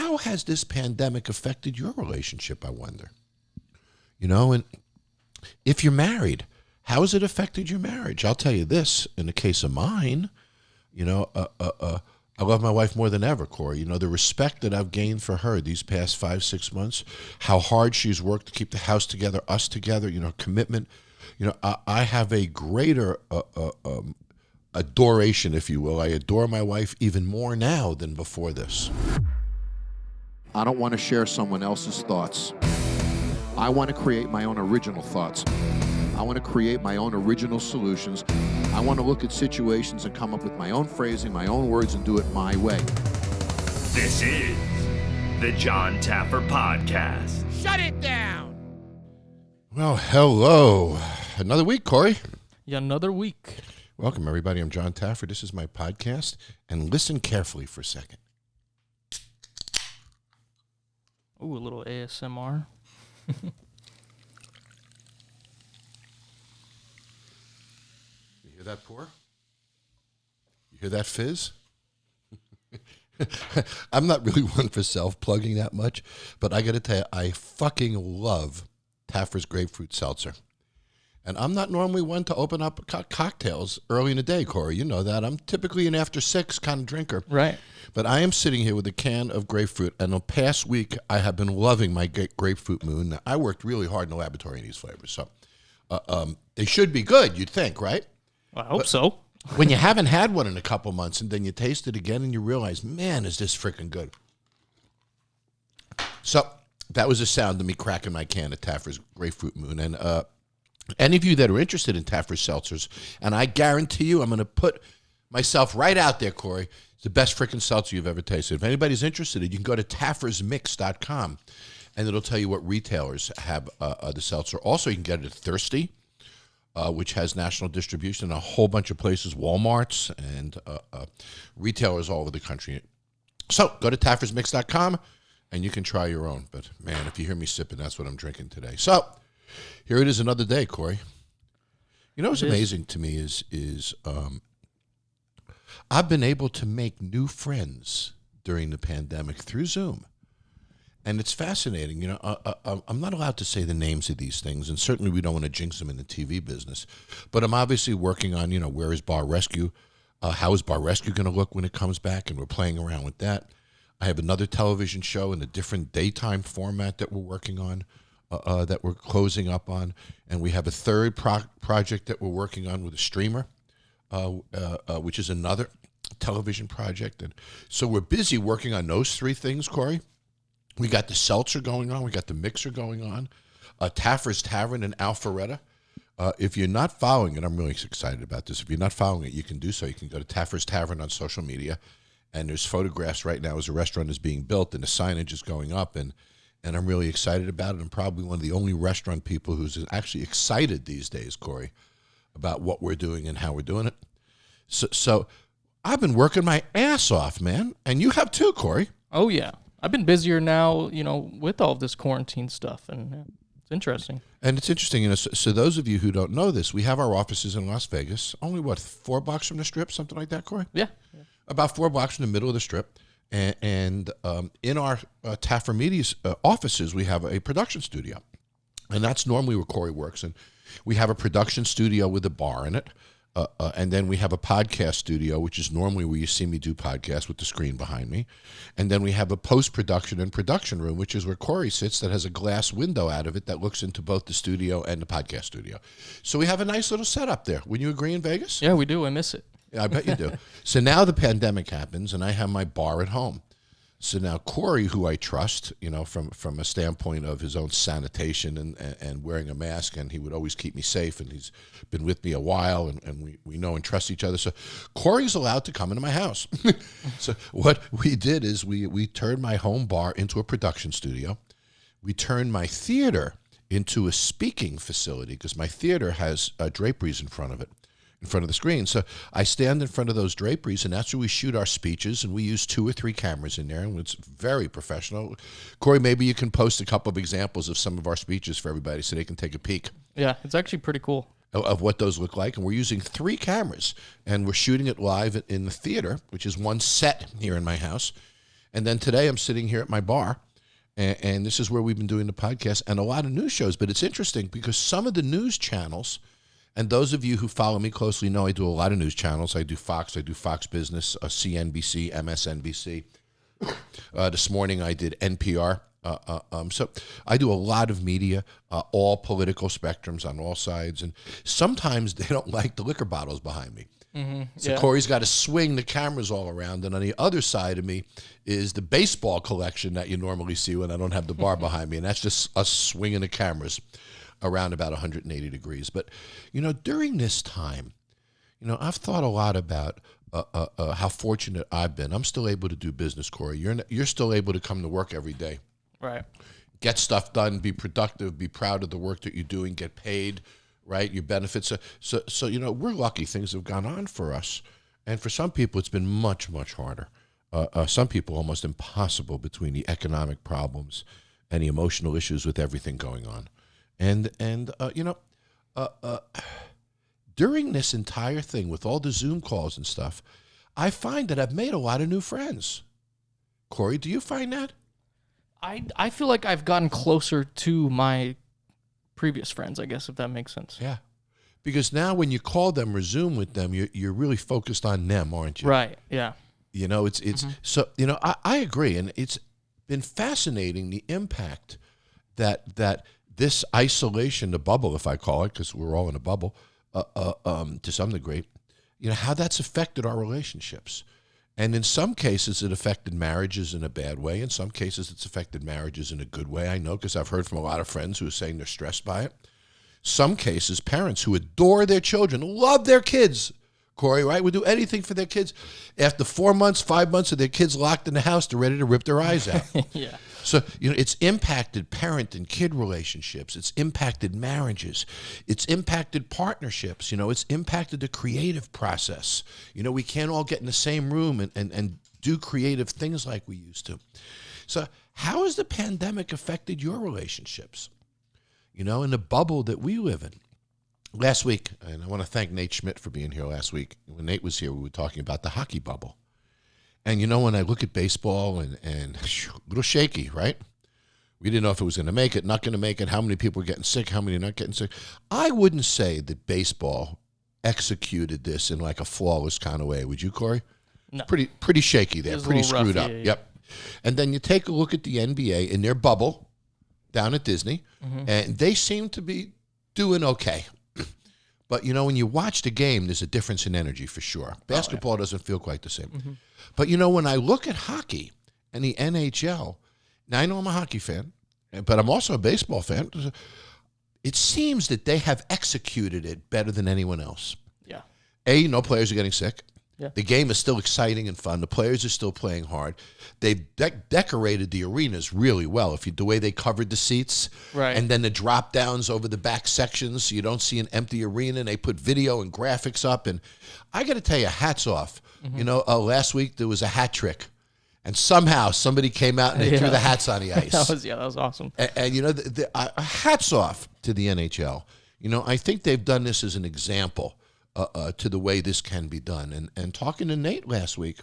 how has this pandemic affected your relationship, I wonder? And if you're married, how has it affected your marriage? I'll tell you this, in the case of mine, I love my wife more than ever, Corey. The respect that I've gained for her these past 5-6 months, how hard she's worked to keep the house together, us together, commitment. I have a greater adoration, if you will. I adore my wife even more now than before this. I don't want to share someone else's thoughts. I want to create my own original thoughts. I want to create my own original solutions. I want to look at situations and come up with my own phrasing, my own words, and do it my way. This is the Jon Taffer Podcast. Shut it down! Well, hello. Another week, Corey. Yeah, another week. Welcome, everybody. I'm Jon Taffer. This is my podcast, and listen carefully for a second. Ooh, a little ASMR. You hear that pour? You hear that fizz? I'm not really one for self-plugging that much, but I got to tell you, I fucking love Taffer's Grapefruit Seltzer. And I'm not normally one to open up cocktails early in the day, Corey. You know that. I'm typically an after 6 kind of drinker. Right. But I am sitting here with a can of grapefruit, and the past week I have been loving my grapefruit moon. I worked really hard in the laboratory in these flavors, so they should be good, you'd think, right? Well, I hope so. When you haven't had one in a couple months, and then you taste it again, and you realize, man, is this freaking good. So that was the sound of me cracking my can of Taffer's Grapefruit Moon. And any of you that are interested in Taffer's seltzers, and I guarantee you I'm going to put myself right out there, Corey, it's the best freaking seltzer you've ever tasted. If anybody's interested, you can go to taffersmix.com, and it'll tell you what retailers have the seltzer. Also, you can get it at Thirsty, which has national distribution in a whole bunch of places, Walmarts, and retailers all over the country. So go to taffersmix.com, and you can try your own. But, man, if you hear me sipping, that's what I'm drinking today. So here it is, another day, Corey. What's amazing to me is I've been able to make new friends during the pandemic through Zoom. And it's fascinating. I'm not allowed to say the names of these things, and certainly we don't want to jinx them in the TV business. But I'm obviously working on, where is Bar Rescue? How is Bar Rescue going to look when it comes back? And we're playing around with that. I have another television show in a different daytime format that we're working on. That we're closing up on, and we have a third project that we're working on with a streamer, which is another television project. And so we're busy working on those 3 things, Corey. We got the seltzer going on. We got the mixer going on. Taffer's Tavern in Alpharetta. If you're not following it, I'm really excited about this. If you're not following it, you can do so. You can go to Taffer's Tavern on social media, and there's photographs right now as the restaurant is being built, and the signage is going up, and I'm really excited about it. I'm probably one of the only restaurant people who's actually excited these days, Corey, about what we're doing and how we're doing it. So I've been working my ass off, man. And you have too, Corey. Oh, yeah. I've been busier now, with all of this quarantine stuff, and it's interesting. And it's interesting, so those of you who don't know this, we have our offices in Las Vegas. Only, 4 blocks from the Strip, something like that, Corey? Yeah. About 4 blocks from the middle of the Strip. And in our Taffer Media offices, we have a production studio. And that's normally where Corey works. And we have a production studio with a bar in it. And then we have a podcast studio, which is normally where you see me do podcasts with the screen behind me. And then we have a post-production and production room, which is where Corey sits, that has a glass window out of it that looks into both the studio and the podcast studio. So we have a nice little setup there. Wouldn't you agree in Vegas? Yeah, we do. I miss it. Yeah, I bet you do. So now the pandemic happens, and I have my bar at home. So now Corey, who I trust, from a standpoint of his own sanitation and wearing a mask, and he would always keep me safe, and he's been with me a while, and we know and trust each other. So Corey's allowed to come into my house. So what we did is we turned my home bar into a production studio. We turned my theater into a speaking facility, because my theater has draperies in front of it. In front of the screen. So I stand in front of those draperies, and that's where we shoot our speeches, and we use 2 or 3 cameras in there, and it's very professional. Corey, maybe you can post a couple of examples of some of our speeches for everybody so they can take a peek. Yeah, it's actually pretty cool. Of what those look like. And we're using 3 cameras, and we're shooting it live in the theater, which is one set here in my house. And then today I'm sitting here at my bar, and this is where we've been doing the podcast and a lot of news shows. But it's interesting because some of the news channels, and those of you who follow me closely know I do a lot of news channels. I do Fox Business, CNBC, MSNBC. This morning I did NPR. So I do a lot of media, all political spectrums on all sides. And sometimes they don't like the liquor bottles behind me. So Corey's got to swing the cameras all around. And on the other side of me is the baseball collection that you normally see when I don't have the bar behind me. And that's just us swinging the cameras around about 180 degrees. But, during this time, I've thought a lot about how fortunate I've been. I'm still able to do business, Corey. You're still able to come to work every day. Right. Get stuff done, be productive, be proud of the work that you're doing, get paid, right? Your benefits. So we're lucky things have gone on for us. And for some people, it's been much, much harder. Some people almost impossible between the economic problems and the emotional issues with everything going on. And during this entire thing with all the Zoom calls and stuff, I find that I've made a lot of new friends. Corey, do you find that? I feel like I've gotten closer to my previous friends, I guess, if that makes sense. Yeah. Because now when you call them or Zoom with them, you're really focused on them, aren't you? Right, yeah. So, I agree. And it's been fascinating, the impact that this isolation, the bubble, if I call it, because we're all in a bubble, to some degree, how that's affected our relationships. And in some cases, it affected marriages in a bad way. In some cases, it's affected marriages in a good way. I know because I've heard from a lot of friends who are saying they're stressed by it. Some cases, parents who adore their children, love their kids, Corey, right? Would do anything for their kids. After 4 months, 5 months of their kids locked in the house, they're ready to rip their eyes out. Yeah. So, it's impacted parent and kid relationships. It's impacted marriages. It's impacted partnerships. It's impacted the creative process. We can't all get in the same room and do creative things like we used to. So how has the pandemic affected your relationships? In the bubble that we live in. Last week, and I want to thank Nate Schmidt for being here last week. When Nate was here, we were talking about the hockey bubble. And when I look at baseball and a little shaky, right? We didn't know if it was going to make it, not going to make it, how many people were getting sick, how many not getting sick. I wouldn't say that baseball executed this in like a flawless kind of way. Would you, Corey? No. Pretty shaky there, pretty screwed rough, up. yeah. Yep. And then you take a look at the NBA in their bubble down at Disney, and they seem to be doing okay. But, when you watch the game, there's a difference in energy for sure. Basketball doesn't feel quite the same. But, when I look at hockey and the NHL, now I know I'm a hockey fan, but I'm also a baseball fan. It seems that they have executed it better than anyone else. Yeah. No players are getting sick. Yeah. The game is still exciting and fun. The players are still playing hard. They've decorated the arenas really well. The way they covered the seats, right, and then the drop downs over the back sections, so you don't see an empty arena. And they put video and graphics up. And I got to tell you, hats off. Last week there was a hat trick, and somehow somebody came out and they threw the hats on the ice. that was awesome. And hats off to the NHL. I think they've done this as an example. To the way this can be done. And talking to Nate last week,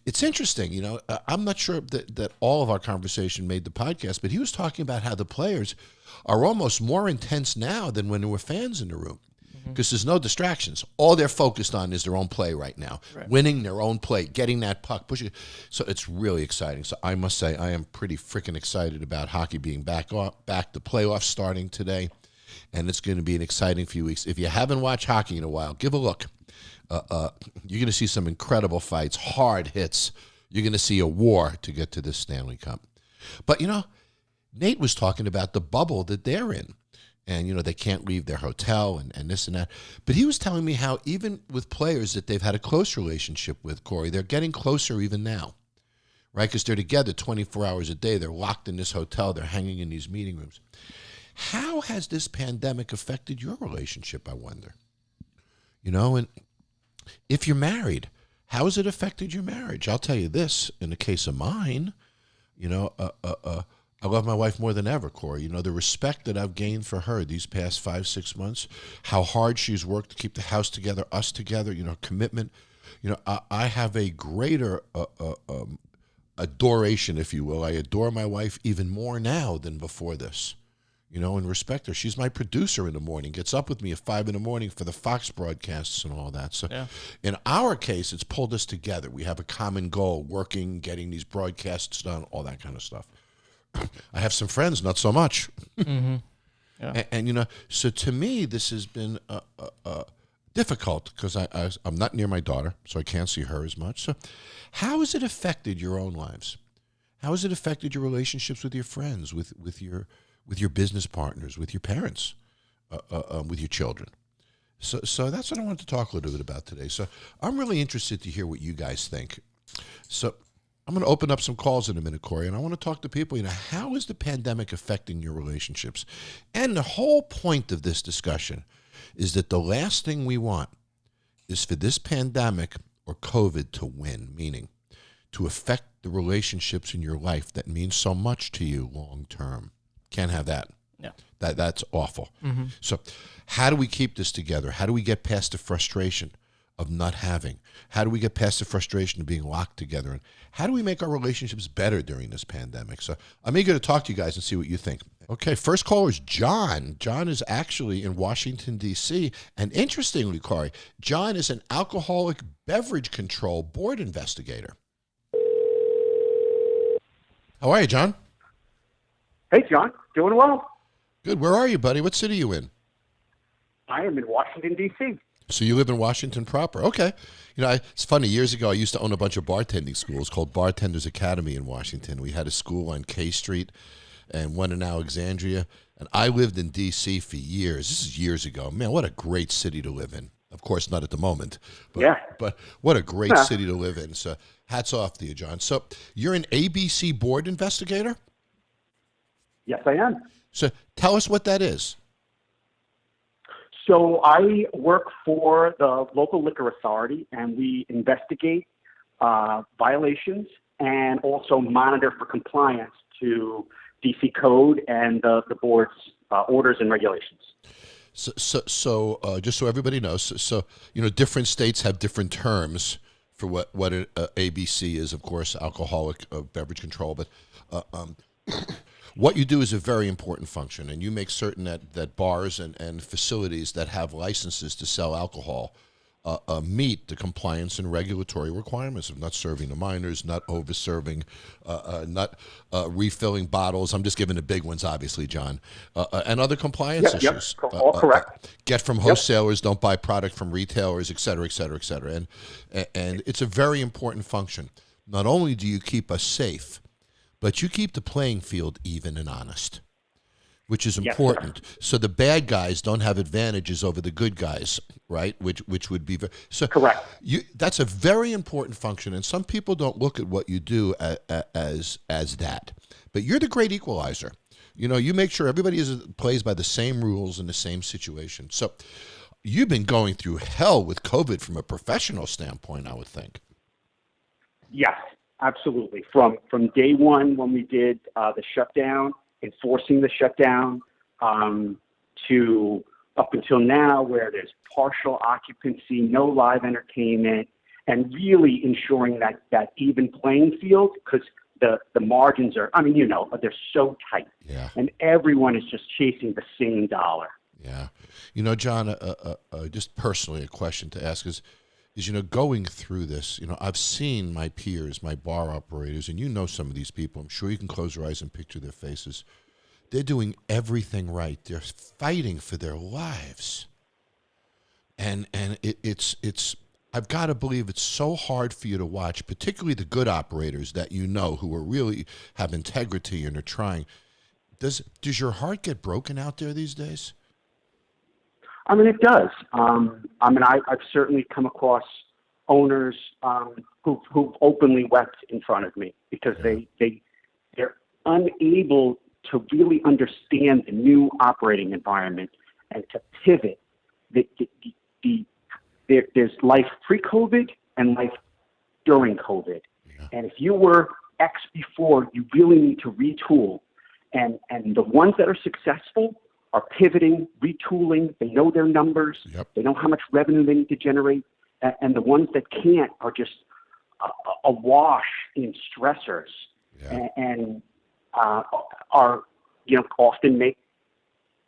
it's interesting, I'm not sure that all of our conversation made the podcast, but he was talking about how the players are almost more intense now than when there were fans in the room. Because there's no distractions. All they're focused on is their own play right now. Right. Winning their own play, getting that puck, pushing it. So it's really exciting. So I must say I am pretty freaking excited about hockey being back, the playoffs starting today. And it's going to be an exciting few weeks. If you haven't watched hockey in a while, give a look. You're going to see some incredible fights, hard hits. You're going to see a war to get to this Stanley Cup. But, Nate was talking about the bubble that they're in. And, they can't leave their hotel and this and that. But he was telling me how even with players that they've had a close relationship with, Corey, they're getting closer even now. Right? Because they're together 24 hours a day. They're locked in this hotel. They're hanging in these meeting rooms. How has this pandemic affected your relationship, I wonder? And if you're married, how has it affected your marriage? I'll tell you this, in the case of mine, I love my wife more than ever, Corey. The respect that I've gained for her these past 5-6 months, how hard she's worked to keep the house together, us together, commitment. I have a greater adoration, if you will. I adore my wife even more now than before this, and respect her. She's my producer in the morning, gets up with me at 5 a.m. for the Fox broadcasts and all that. So in our case, it's pulled us together. We have a common goal, working, getting these broadcasts done, all that kind of stuff. I have some friends, not so much. Mm-hmm. Yeah. And so to me, this has been difficult because I'm not near my daughter, so I can't see her as much. So how has it affected your own lives? How has it affected your relationships with your friends, with your business partners, with your parents, with your children? So that's what I wanted to talk a little bit about today. So I'm really interested to hear what you guys think. So I'm going to open up some calls in a minute, Corey, and I want to talk to people, how is the pandemic affecting your relationships? And the whole point of this discussion is that the last thing we want is for this pandemic or COVID to win, meaning to affect the relationships in your life that mean so much to you long term. Can't have that. Yeah. That's awful. Mm-hmm. So how do we keep this together? How do we get past the frustration of not having? How do we get past the frustration of being locked together? And how do we make our relationships better during this pandemic? So I'm eager to talk to you guys and see what you think. Okay, first caller is John. John is actually in Washington, D.C. And interestingly, Corey, John is an alcoholic beverage control board investigator. How are you, John? Hey, John. Doing well. Good. Where are you, buddy? What city are you in? I am in Washington, D.C. So you live in Washington proper. Okay. It's funny. Years ago, I used to own a bunch of bartending schools called Bartenders Academy in Washington. We had a school on K Street and one in Alexandria. And I lived in D.C. for years. This is years ago. Man, what a great city to live in. Of course, not at the moment. But what a great city to live in. So hats off to you, John. So you're an ABC board investigator? Yes, I am. So tell us what that is. So I work for the local liquor authority, and we investigate violations and also monitor for compliance to DC code and the board's orders and regulations. So just so everybody knows, different states have different terms for what ABC is. Of course, alcoholic beverage control, but what you do is a very important function, and you make certain that bars and facilities that have licenses to sell alcohol meet the compliance and regulatory requirements of not serving the minors, not over-serving, not refilling bottles. I'm just giving the big ones, obviously, John, and other compliance issues. Yep, all correct. Get from wholesalers, don't buy product from retailers, et cetera, et cetera, et cetera. And it's a very important function. Not only do you keep us safe, but you keep the playing field even and honest, which is important. So the bad guys don't have advantages over the good guys, right? Which would be correct. That's a very important function, and some people don't look at what you do as that. But you're the great equalizer. You make sure everybody plays by the same rules in the same situation. So you've been going through hell with COVID from a professional standpoint, I would think. Yes. Absolutely. From day one when we did the shutdown, enforcing the shutdown, to up until now where there's partial occupancy, no live entertainment, and really ensuring that even playing field, because the margins are, they're so tight. Yeah. And everyone is just chasing the same dollar. Yeah. John, just personally a question to ask is going through this, I've seen my peers, my bar operators, and some of these people. I'm sure you can close your eyes and picture their faces. They're doing everything right. They're fighting for their lives. And it's I've got to believe it's so hard for you to watch, particularly the good operators that who are really have integrity and are trying. Does your heart get broken out there these days? It does. I've certainly come across owners who've openly wept in front of me because they're unable to really understand the new operating environment and to pivot. There's life pre-COVID and life during COVID. Yeah. And if you were X before, you really need to retool. And the ones that are successful are pivoting, retooling. They know their numbers. Yep. They know how much revenue they need to generate. And the ones that can't are just awash in stressors, Yeah. and are often make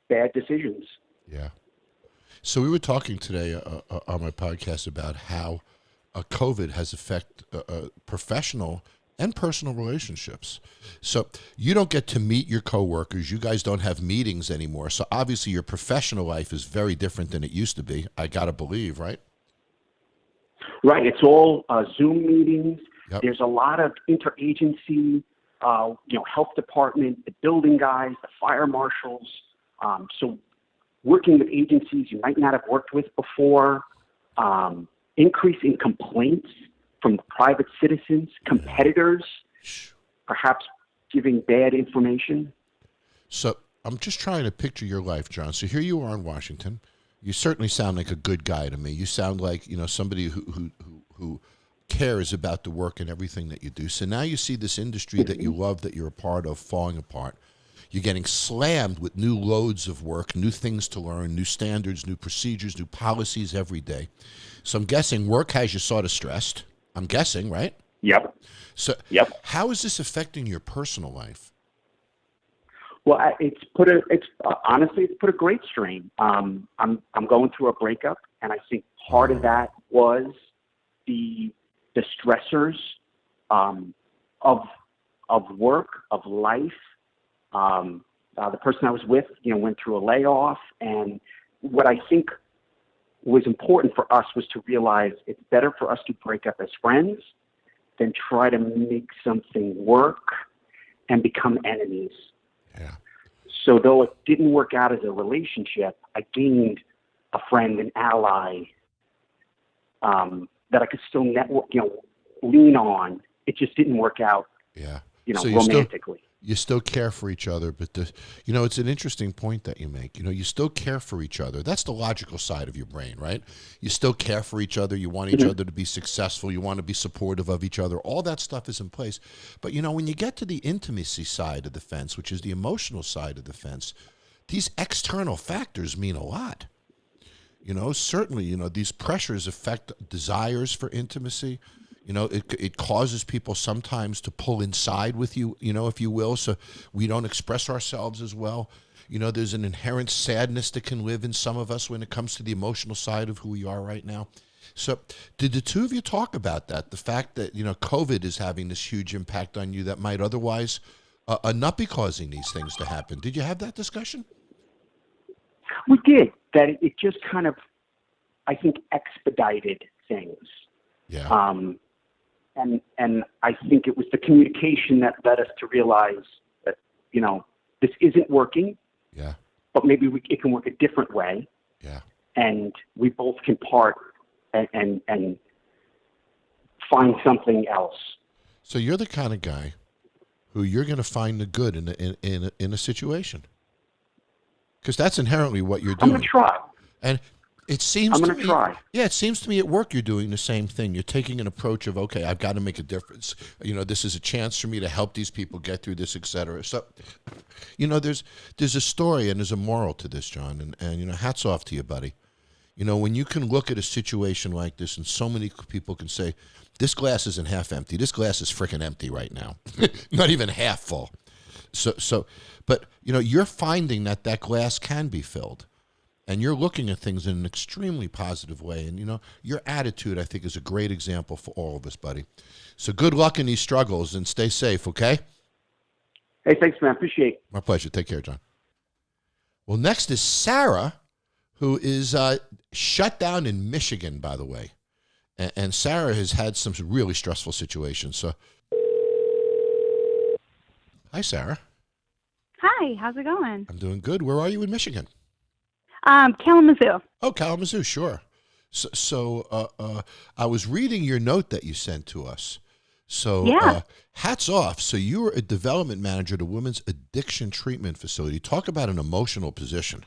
bad decisions. Yeah. So we were talking today on my podcast about how COVID has affected professional and personal relationships. So you don't get to meet your coworkers. You guys don't have meetings anymore. So obviously your professional life is very different than it used to be. I got to believe, right? Right. It's all Zoom meetings. Yep. There's a lot of interagency, health department, the building guys, the fire marshals. So working with agencies you might not have worked with before, increase in complaints from private citizens, competitors, perhaps giving bad information. So I'm just trying to picture your life, John. So here you are in Washington. You certainly sound like a good guy to me. You sound like, somebody who cares about the work and everything that you do. So now you see this industry that you love, that you're a part of, falling apart. You're getting slammed with new loads of work, new things to learn, new standards, new procedures, new policies every day. So I'm guessing work has you sort of stressed. I'm guessing, right? Yep. So Yep. how is this affecting your personal life? Well, it's honestly put a great strain. I'm going through a breakup, and I think part of that was the stressors of work, of life. The person I was with, went through a layoff, and what I think was important for us was to realize it's better for us to break up as friends than try to make something work and become enemies. Yeah. So though it didn't work out as a relationship, I gained a friend, an ally, that I could still lean on. It just didn't work out, Yeah. romantically. You still care for each other, but it's an interesting point that you make. You still care for each other. That's the logical side of your brain, right? You still care for each other. You want each other to be successful. You want to be supportive of each other. All that stuff is in place. But, when you get to the intimacy side of the fence, which is the emotional side of the fence, these external factors mean a lot. Certainly, these pressures affect desires for intimacy. It causes people sometimes to pull inside with you, if you will, so we don't express ourselves as well. There's an inherent sadness that can live in some of us when it comes to the emotional side of who we are right now. So did the two of you talk about that, the fact that, COVID is having this huge impact on you that might otherwise not be causing these things to happen? Did you have that discussion? We did. That it just kind of, I think, expedited things. Yeah. And I think it was the communication that led us to realize that, this isn't working. Yeah. But maybe it can work a different way. Yeah. And we both can part and find something else. So you're the kind of guy who you're going to find the good in a situation, because that's inherently what you're doing. I'm going to try. And it seems I'm to going me, to try. Yeah, it seems to me at work you're doing the same thing. You're taking an approach of, okay, I've got to make a difference. This is a chance for me to help these people get through this, et cetera. So, there's a story and there's a moral to this, John. And hats off to you, buddy. When you can look at a situation like this and so many people can say, this glass isn't half empty. This glass is freaking empty right now. Not even half full. But you're finding that glass can be filled. And you're looking at things in an extremely positive way. And, your attitude, I think, is a great example for all of us, buddy. So good luck in these struggles and stay safe, okay? Hey, thanks, man. Appreciate it. My pleasure. Take care, John. Well, next is Sarah, who is shut down in Michigan, by the way. And Sarah has had some really stressful situations. So, hi, Sarah. Hi, how's it going? I'm doing good. Where are you in Michigan? Kalamazoo. Oh, Kalamazoo, sure. So I was reading your note that you sent to us. So Yeah. Hats off. So you were a development manager at a women's addiction treatment facility. Talk about an emotional position.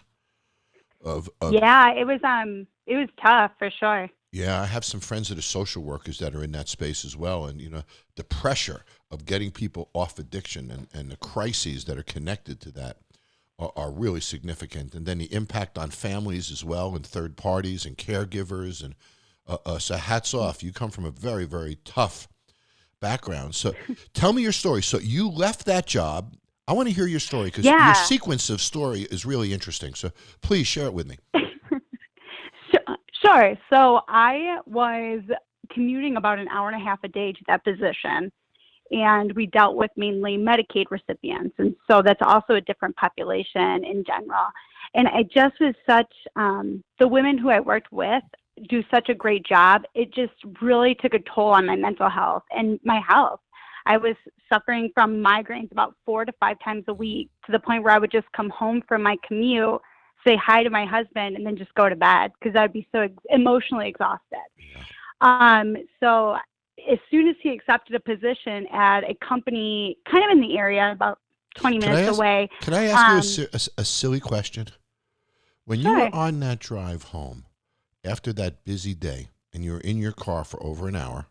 Yeah, it was tough for sure. Yeah, I have some friends that are social workers that are in that space as well. And, the pressure of getting people off addiction and the crises that are connected to that are really significant. And then the impact on families as well, and third parties and caregivers. And so hats off. You come from a very, very tough background. So tell me your story. So you left that job. I want to hear your story because Yeah. your sequence of story is really interesting. So please share it with me. Sure. So I was commuting about an hour and a half a day to that position, and we dealt with mainly Medicaid recipients. And so that's also a different population in general. And I just was such, the women who I worked with do such a great job. It just really took a toll on my mental health and my health. I was suffering from migraines about 4 to 5 times a week, to the point where I would just come home from my commute, say hi to my husband, and then just go to bed because I'd be so emotionally exhausted. So as soon as he accepted a position at a company kind of in the area, about 20 minutes away. Can I ask you a silly question? When you Sure. were on that drive home after that busy day and you were in your car for over an hour,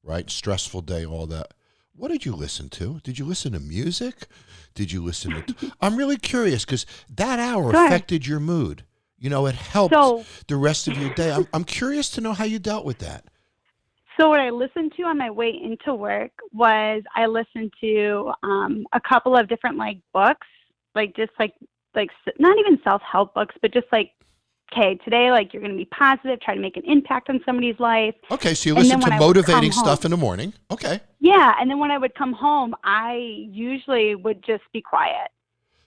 right? Stressful day, all that. What did you listen to? Did you listen to music? Did you listen to... I'm really curious because that hour affected your mood. You know, it helped the rest of your day. I'm curious to know how you dealt with that. So what I listened to on my way into work was I listened to a couple of different books, just not even self-help books, but just okay, today you're going to be positive, try to make an impact on somebody's life. Okay, so you listen to motivating stuff in the morning. Okay. Yeah, and then when I would come home, I usually would just be quiet.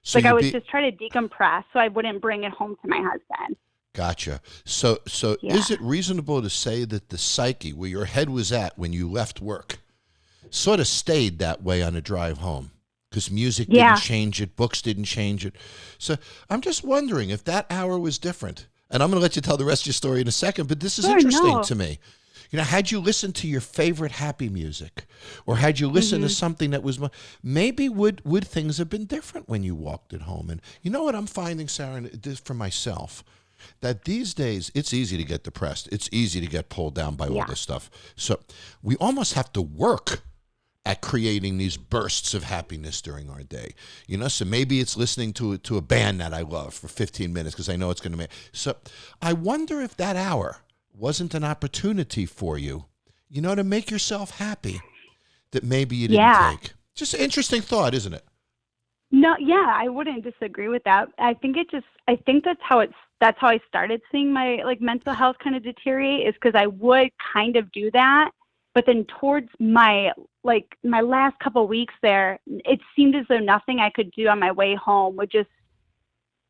So I would just try to decompress so I wouldn't bring it home to my husband. Gotcha. So is it reasonable to say that the psyche, where your head was at when you left work, sort of stayed that way on a drive home? Because music didn't change it, books didn't change it. So I'm just wondering if that hour was different. And I'm going to let you tell the rest of your story in a second, but this is interesting to me. You know, had you listened to your favorite happy music, or had you listened to something that was maybe would things have been different when you walked it home? And you know what I'm finding, Sarah, and this for myself, that these days it's easy to get depressed. It's easy to get pulled down by all this stuff. So we almost have to work at creating these bursts of happiness during our day. You know, so maybe it's listening to a band that I love for 15 minutes because I know it's going to make. So I wonder if that hour wasn't an opportunity for you, you know, to make yourself happy that maybe you didn't take. Just an interesting thought, isn't it? No, I wouldn't disagree with that. I think that's how I started seeing my mental health kind of deteriorate, is because I would kind of do that. But then towards my last couple of weeks there, it seemed as though nothing I could do on my way home would just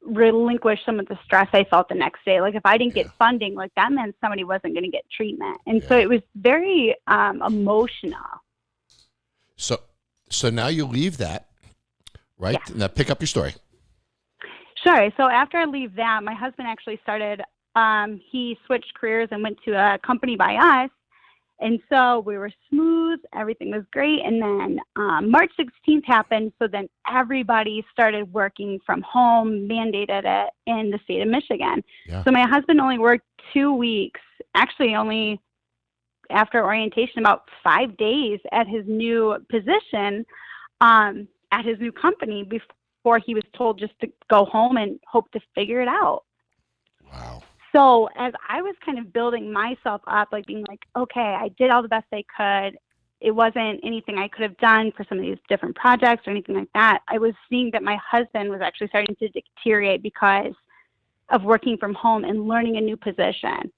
relinquish some of the stress I felt the next day. If I didn't get funding, that meant somebody wasn't going to get treatment. And so it was very emotional. So now you leave that, right? Yeah. Now pick up your story. Sure. So after I leave that, my husband actually started, he switched careers and went to a company by us. And so we were smooth, everything was great. And then March 16th happened. So then everybody started working from home, mandated it in the state of Michigan. Yeah. So my husband only worked 2 weeks, actually only after orientation, about 5 days at his new position, at his new company, before he was told just to go home and hope to figure it out. Wow. So as I was kind of building myself up, being okay, I did all the best I could. It wasn't anything I could have done for some of these different projects or anything like that. I was seeing that my husband was actually starting to deteriorate because of working from home and learning a new position.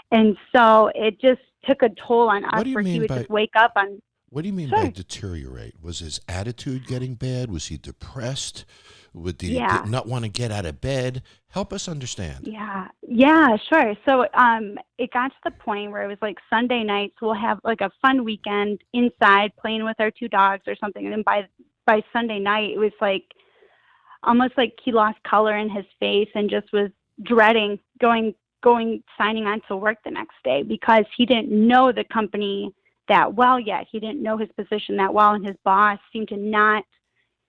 And so it just took a toll on us, where he would just wake up on... What do you mean by deteriorate? Was his attitude getting bad? Was he depressed? Would he not want to get out of bed? Help us understand. Yeah, sure. So it got to the point where it was Sunday nights, we'll have a fun weekend inside playing with our 2 dogs or something. And then by Sunday night, it was almost like he lost color in his face and just was dreading signing on to work the next day, because he didn't know the company that well yet. He didn't know his position that well, and his boss seemed to not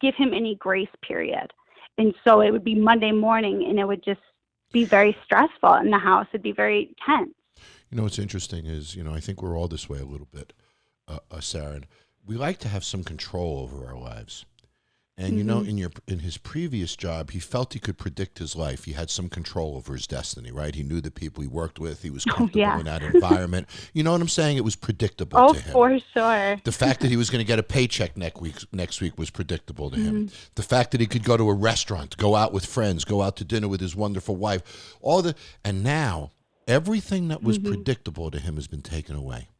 give him any grace period. And so it would be Monday morning, and it would just be very stressful in the house. It'd be very tense. You know, what's interesting is, I think we're all this way a little bit, Sarah. We like to have some control over our lives. And you know, in his previous job, he felt he could predict his life. He had some control over his destiny, right? He knew the people he worked with. He was comfortable in that environment. You know what I'm saying? It was predictable to him. Oh, for sure. The fact that he was going to get a paycheck next week was predictable to him. The fact that he could go to a restaurant, go out with friends, go out to dinner with his wonderful wife, and now everything that was predictable to him has been taken away.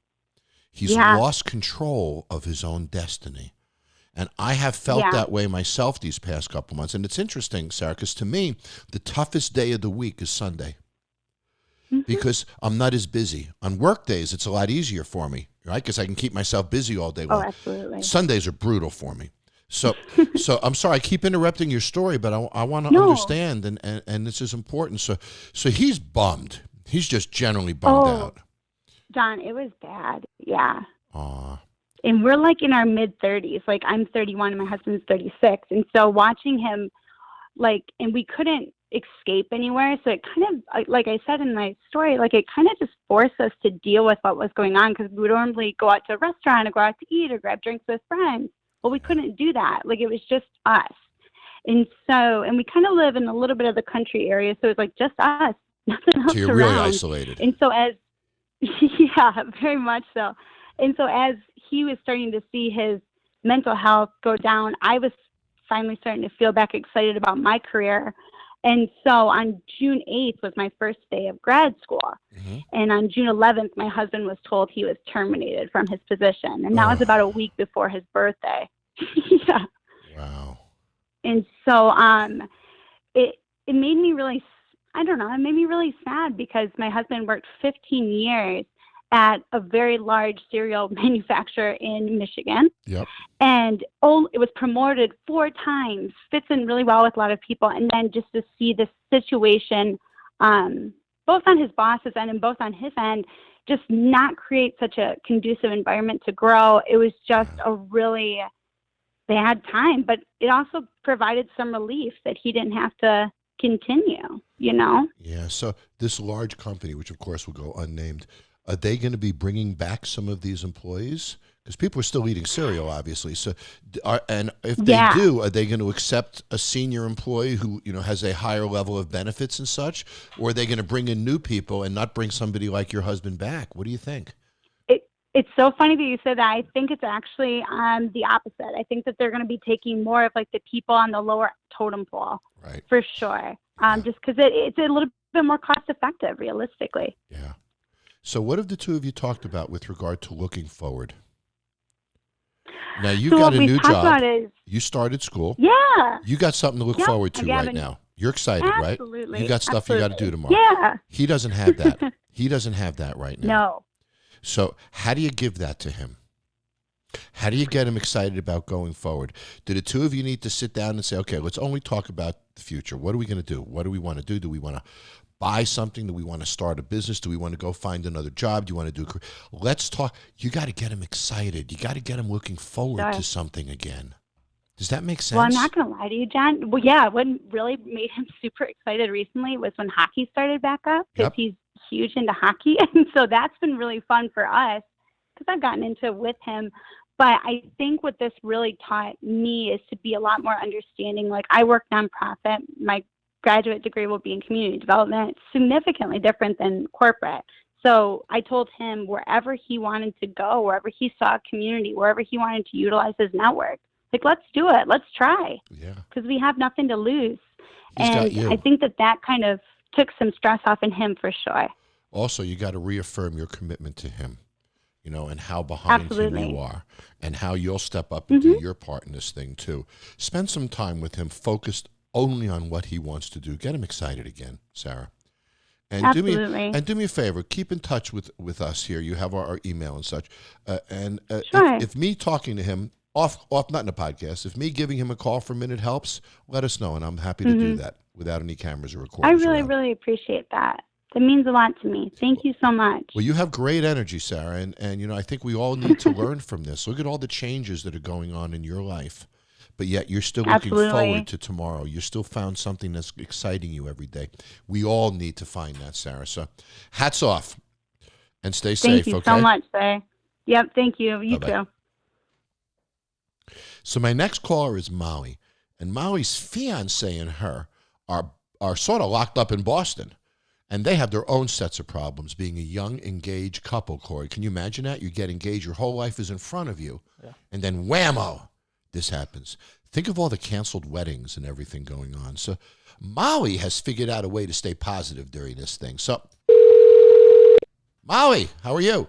He's lost control of his own destiny. And I have felt that way myself these past couple months. And it's interesting, Sarah, because to me, the toughest day of the week is Sunday. Because I'm not as busy. On work days, it's a lot easier for me, right? Because I can keep myself busy all day long. Oh, absolutely. Sundays are brutal for me. So I'm sorry, I keep interrupting your story, but I want to understand, and this is important. So he's bummed. He's just generally bummed out. John, it was bad. Yeah. Aw. And we're like in our mid-30s. Like, I'm 31 and my husband's 36. And so watching him, like, and we couldn't escape anywhere. So it kind of, like I said in my story, like, it kind of just forced us to deal with what was going on, because we would normally go out to a restaurant or go out to eat or grab drinks with friends. Well, we couldn't do that. Like, it was just us. And so, and we kind of live in a little bit of the country area. So it's like just us, nothing else So you're around. really isolated. And so yeah, very much so. And so as he was starting to see his mental health go down, I was finally starting to feel back excited about my career. And so on June 8th was my first day of grad school. And on June 11th, my husband was told he was terminated from his position. And that was about a week before his birthday. Yeah. Wow. And so it made me really, I don't know, it made me really sad, because my husband worked 15 years at a very large cereal manufacturer in Michigan. Yep. And it was promoted 4 times, fits in really well with a lot of people. And then just to see this situation, both on his boss's end and both on his end, just not create such a conducive environment to grow. It was just a really bad time, but it also provided some relief that he didn't have to continue, you know? Yeah. So this large company, which of course will go unnamed, are they going to be bringing back some of these employees? Because people are still eating cereal, obviously. So, and if they do, are they going to accept a senior employee who, you know, has a higher level of benefits and such, or are they going to bring in new people and not bring somebody like your husband back? What do you think? It's so funny that you said that. I think it's actually the opposite. I think that they're going to be taking more of like the people on the lower totem pole, right? For sure. Just because it's a little bit more cost effective, realistically. Yeah. So what have the two of you talked about with regard to looking forward? Now you've got a new job. You started school. Yeah. You got something to look forward to right now. You're excited, right? Absolutely. You got stuff you got to do tomorrow. Yeah. He doesn't have that. He doesn't have that right now. No. So how do you give that to him? How do you get him excited about going forward? Do the two of you need to sit down and say, okay, let's only talk about the future. What are we going to do? What do we want to do? Do we want to buy something? Do we want to start a business? Do we want to go find another job? Do you want to do? Let's talk. You got to get him excited. You got to get him looking forward to something again. Does that make sense? Well, I'm not going to lie to you, John. Well, yeah, what really made him super excited recently was when hockey started back up, because he's huge into hockey. And so that's been really fun for us, because I've gotten into it with him. But I think what this really taught me is to be a lot more understanding. Like, I work nonprofit. My graduate degree will be in community development. It's significantly different than corporate. So I told him wherever he wanted to go, wherever he saw a community, wherever he wanted to utilize his network, like, let's do it. Let's try. Yeah. Because we have nothing to lose. And I think that kind of took some stress off in him for sure. Also, you got to reaffirm your commitment to him, you know, and how behind him you are, and how you'll step up and do your part in this thing too. Spend some time with him, focused only on what he wants to do. Get him excited again, Sarah. And do me a favor. Keep in touch with us here. You have our email and such. If me talking to him off, not in a podcast, if me giving him a call for a minute helps, let us know, and I'm happy to do that without any cameras or recordings. I really appreciate that. That means a lot to me. Thank you so much. Well, you have great energy, Sarah, and you know, I think we all need to learn from this. Look at all the changes that are going on in your life, but yet you're still looking forward to tomorrow. You still found something that's exciting you every day. We all need to find that, Sarah. So hats off, and stay safe, okay? Thank you so much, sir. Yep, thank you. You too. So my next caller is Molly. And Molly's fiance and her are sort of locked up in Boston. And they have their own sets of problems, being a young, engaged couple, Corey. Can you imagine that? You get engaged, your whole life is in front of you, and then whammo, this happens. Think of all the canceled weddings and everything going on. So Molly has figured out a way to stay positive during this thing. So, Molly, how are you?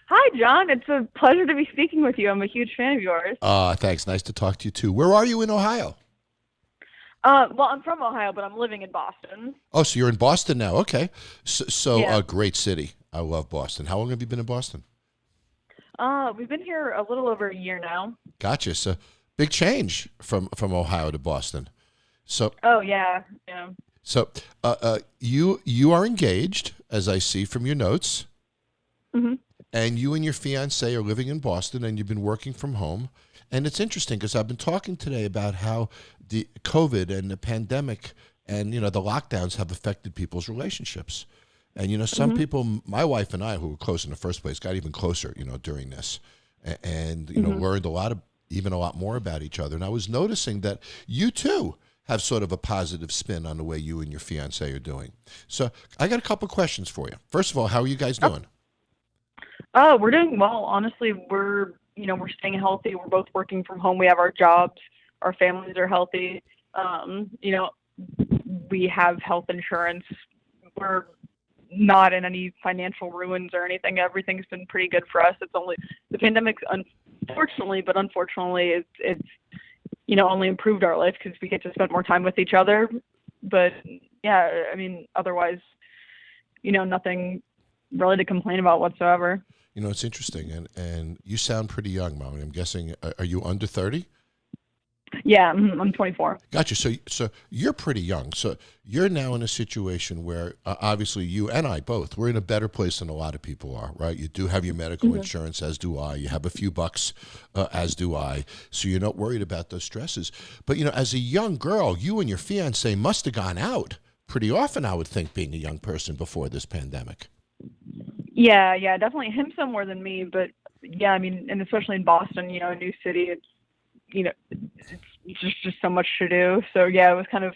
Hi, John. It's a pleasure to be speaking with you. I'm a huge fan of yours. Thanks. Nice to talk to you, too. Where are you in Ohio? Well, I'm from Ohio, but I'm living in Boston. Oh, so you're in Boston now. Okay. So Yeah. Great city. I love Boston. How long have you been in Boston? We've been here a little over a year now. Gotcha. So big change from Ohio to Boston. So Oh, yeah. So you are engaged, as I see from your notes, Mm-hmm. and you and your fiance are living in Boston, and you've been working from home. And it's interesting because I've been talking today about how the COVID and the pandemic and the lockdowns have affected people's relationships. And some people, my wife and I, who were close in the first place, got even closer, during this, and learned a lot more about each other. And I was noticing that you too have sort of a positive spin on the way you and your fiance are doing. So I got a couple questions for you. First of all, how are you guys doing? Oh, we're doing well. Honestly, we're staying healthy. We're both working from home. We have our jobs. Our families are healthy. We have health insurance. We're not in any financial ruins or anything. Everything's been pretty good for us. It's only the pandemic's unfortunately it's only improved our life because we get to spend more time with each other. But yeah, I mean, otherwise, nothing really to complain about whatsoever. It's interesting, and you sound pretty young, Molly. I'm guessing, are you under 30? Yeah, I'm 24. Gotcha. So you're pretty young. So you're now in a situation where obviously you and I both, we're in a better place than a lot of people are, right? You do have your medical insurance, as do I. You have a few bucks, as do I. So you're not worried about those stresses. But, as a young girl, you and your fiance must have gone out pretty often, I would think, being a young person before this pandemic. Yeah, definitely him some more than me. But yeah, I mean, and especially in Boston, a new city, it's just so much to do. So yeah, it was kind of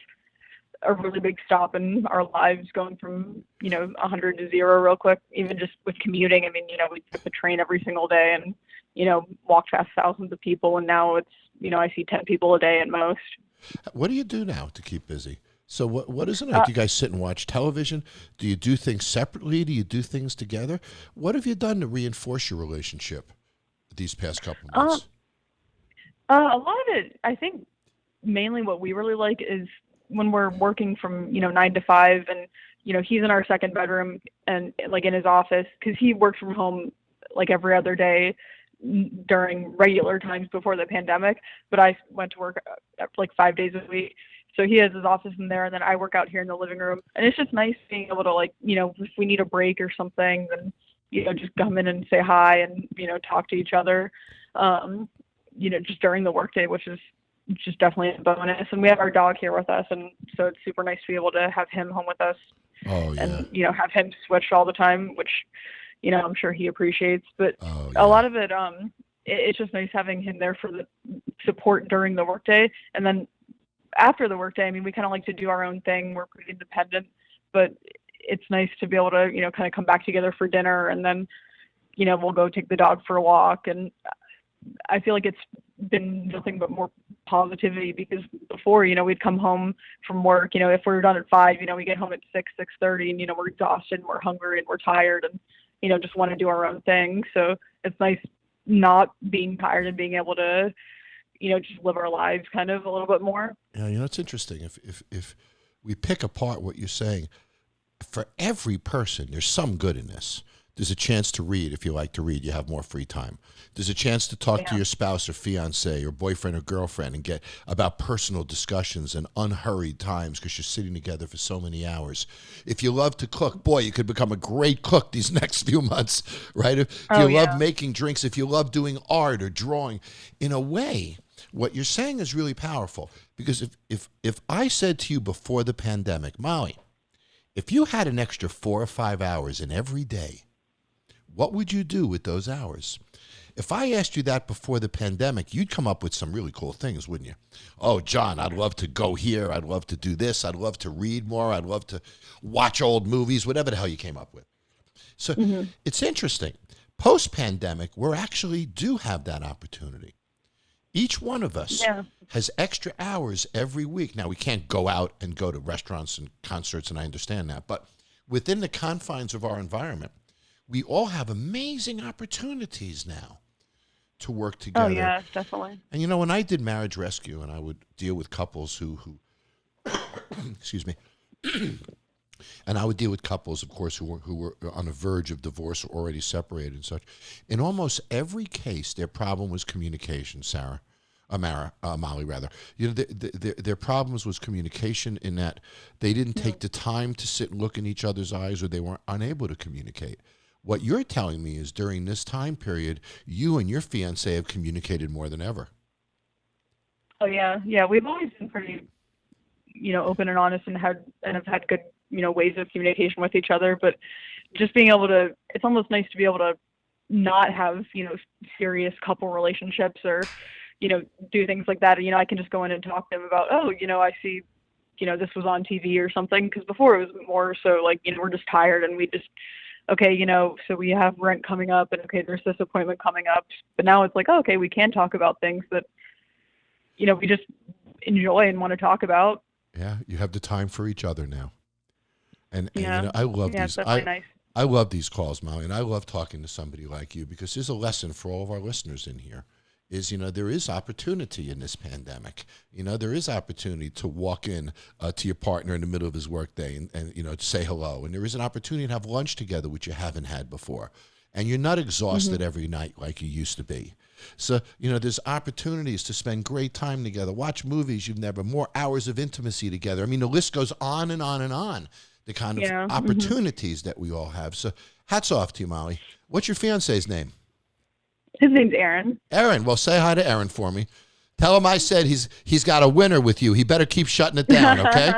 a really big stop in our lives, going from 100 to 0 real quick. Even just with commuting, I mean, we took the train every single day and walked past thousands of people, and now it's I see 10 people a day at most. What do you do now to keep busy? So what is it like? Do you guys sit and watch television? Do you do things separately? Do you do things together? What have you done to reinforce your relationship these past couple of months? A lot of it, I think, mainly what we really like is when we're working from 9 to 5, and he's in our second bedroom and like in his office, because he works from home like every other day during regular times before the pandemic. But I went to work like 5 days a week. So he has his office in there, and then I work out here in the living room. And it's just nice being able to, like, if we need a break or something, then, just come in and say hi and, talk to each other, just during the workday, which is just definitely a bonus. And we have our dog here with us, and so it's super nice to be able to have him home with us. Oh, yeah. And, have him switch all the time, which, I'm sure he appreciates. But a lot of it, it's just nice having him there for the support during the workday. And then after the workday, I mean, we kind of like to do our own thing. We're pretty independent, but it's nice to be able to, kind of come back together for dinner, and then, we'll go take the dog for a walk. And I feel like it's been nothing but more positivity, because before, we'd come home from work, if we were done at 5, we get home at 6:30, and, we're exhausted and we're hungry and we're tired and, just want to do our own thing. So it's nice not being tired and being able to, just live our lives kind of a little bit more. Yeah, it's interesting. If we pick apart what you're saying, for every person, there's some good in this. There's a chance to read. If you like to read, you have more free time. There's a chance to talk to your spouse or fiance or boyfriend or girlfriend and get about personal discussions and unhurried times, because you're sitting together for so many hours. If you love to cook, boy, you could become a great cook these next few months, right? If you love making drinks, if you love doing art or drawing, in a way, what you're saying is really powerful. Because if I said to you before the pandemic, Molly, if you had an extra 4 or 5 hours in every day, what would you do with those hours? if I asked you that before the pandemic, you'd come up with some really cool things, wouldn't you? Oh, John, I'd love to go here. I'd love to do this. I'd love to read more. I'd love to watch old movies, whatever the hell you came up with. So it's interesting. Post-pandemic, we actually do have that opportunity. Each one of us has extra hours every week. Now, we can't go out and go to restaurants and concerts, and I understand that. But within the confines of our environment, we all have amazing opportunities now to work together. Oh, yeah, definitely. And, you know, when I did marriage rescue and I would deal with couples who excuse me, and I would deal with couples, of course, who were on the verge of divorce or already separated and such. In almost every case, their problem was communication, Molly, rather. You know, their problems was communication in that they didn't take the time to sit and look in each other's eyes, or they weren't unable to communicate. What you're telling me is during this time period, you and your fiancé have communicated more than ever. Oh, yeah. Yeah, we've always been pretty, open and honest and have had good, ways of communication with each other. But just being able to, it's almost nice to be able to not have, serious couple relationships or, do things like that. I can just go in and talk to them about, I see, this was on TV or something. Because before it was more so like, we're just tired and we just, okay, so we have rent coming up and okay, there's this appointment coming up. But now it's like, oh, okay, we can talk about things that, we just enjoy and want to talk about. Yeah, you have the time for each other now. And I love these. Nice. I love these calls, Molly, and I love talking to somebody like you because there's a lesson for all of our listeners in here. Is, there is opportunity in this pandemic. There is opportunity to walk in to your partner in the middle of his workday and to say hello. And there is an opportunity to have lunch together, which you haven't had before. And you're not exhausted every night like you used to be. So, there's opportunities to spend great time together, watch movies you've never, more hours of intimacy together. I mean, the list goes on and on and on, the kind of opportunities that we all have. So hats off to you, Molly. What's your fiance's name? His name's Aaron. Aaron. Well, say hi to Aaron for me. Tell him I said he's got a winner with you. He better keep shutting it down, okay?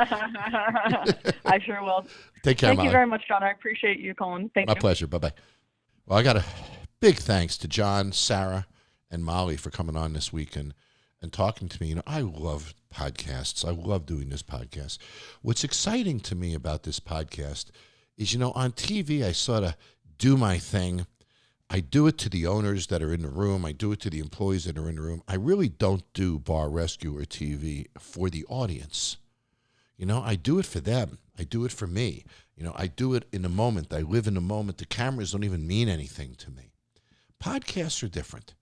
I sure will. Take care, Thank Molly. you very much, John. I appreciate you calling. Thank you. My pleasure. Bye-bye. Well, I got a big thanks to John, Sarah, and Molly for coming on this week and talking to me. I love podcasts. I love doing this podcast. What's exciting to me about this podcast is, on TV, I sort of do my thing. I do it to the owners that are in the room. I do it to the employees that are in the room. I really don't do Bar Rescue or TV for the audience. I do it for them. I do it for me. I do it in the moment. I live in the moment. The cameras don't even mean anything to me. Podcasts are different.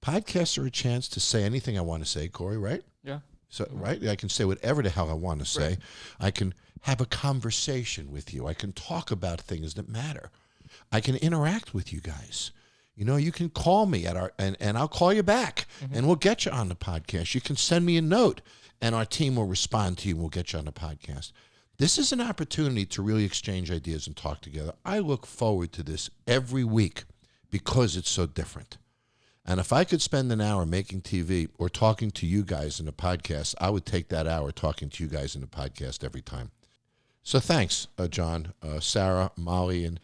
Podcasts are a chance to say anything I want to say, Corey, right? Yeah. So, right? I can say whatever the hell I want to say. Right. I can have a conversation with you. I can talk about things that matter. I can interact with you guys. You can call me and I'll call you back and we'll get you on the podcast. You can send me a note and our team will respond to you and we'll get you on the podcast. This is an opportunity to really exchange ideas and talk together. I look forward to this every week because it's so different. And if I could spend an hour making TV or talking to you guys in a podcast, I would take that hour talking to you guys in a podcast every time. So thanks, John, Sarah, Molly, and,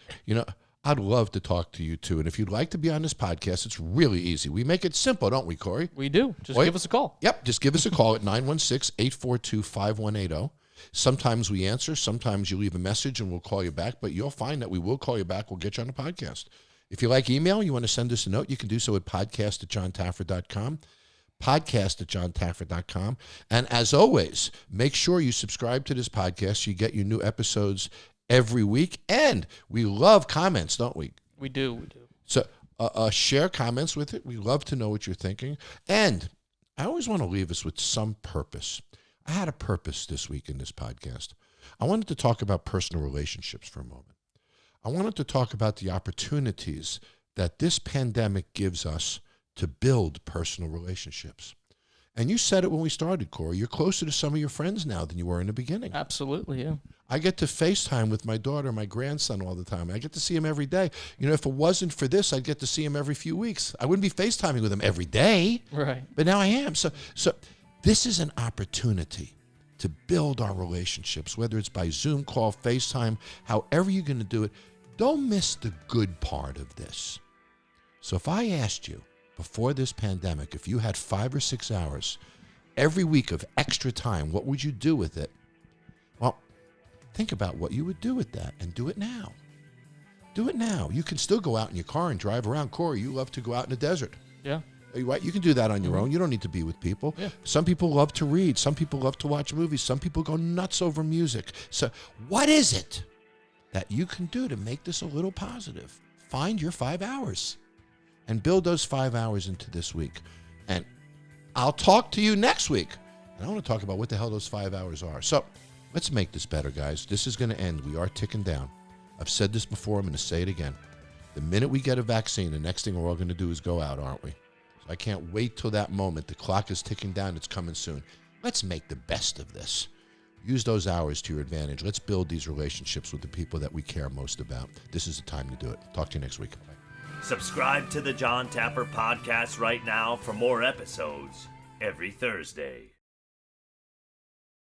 I'd love to talk to you too. And if you'd like to be on this podcast, it's really easy. We make it simple, don't we, Corey? We do. Just give us a call. Yep, just give us a call at 916-842-5180. Sometimes we answer. Sometimes you leave a message and we'll call you back. But you'll find that we will call you back. We'll get you on the podcast. If you like email, you want to send us a note, you can do so at podcast@jontaffer.com. podcast@jontaffer.com. And as always, make sure you subscribe to this podcast so you get your new episodes every week. And we love comments, don't we? We do. So share comments with it. We love to know what you're thinking. And I always want to leave us with some purpose. I had a purpose this week in this podcast. I wanted to talk about personal relationships for a moment. I wanted to talk about the opportunities that this pandemic gives us to build personal relationships. And you said it when we started, Corey. You're closer to some of your friends now than you were in the beginning. Absolutely, yeah. I get to FaceTime with my daughter, my grandson all the time. I get to see him every day. If it wasn't for this, I'd get to see him every few weeks. I wouldn't be FaceTiming with him every day. Right. But now I am. So this is an opportunity to build our relationships, whether it's by Zoom call, FaceTime, however you're going to do it. Don't miss the good part of this. So if I asked you before this pandemic, if you had 5 or 6 hours every week of extra time, what would you do with it? Well, think about what you would do with that and do it now. Do it now. You can still go out in your car and drive around. Corey, you love to go out in the desert. Yeah. Right? You can do that on your own. You don't need to be with people. Yeah. Some people love to read. Some people love to watch movies. Some people go nuts over music. So what is it that you can do to make this a little positive? Find your 5 hours and build those 5 hours into this week. And I'll talk to you next week. And I want to talk about what the hell those 5 hours are. So let's make this better, guys. This is going to end. We are ticking down. I've said this before. I'm going to say it again. The minute we get a vaccine, the next thing we're all going to do is go out, aren't we? So I can't wait till that moment. The clock is ticking down. It's coming soon. Let's make the best of this. Use those hours to your advantage. Let's build these relationships with the people that we care most about. This is the time to do it. Talk to you next week. Bye. Subscribe to the Jon Taffer Podcast right now for more episodes every Thursday.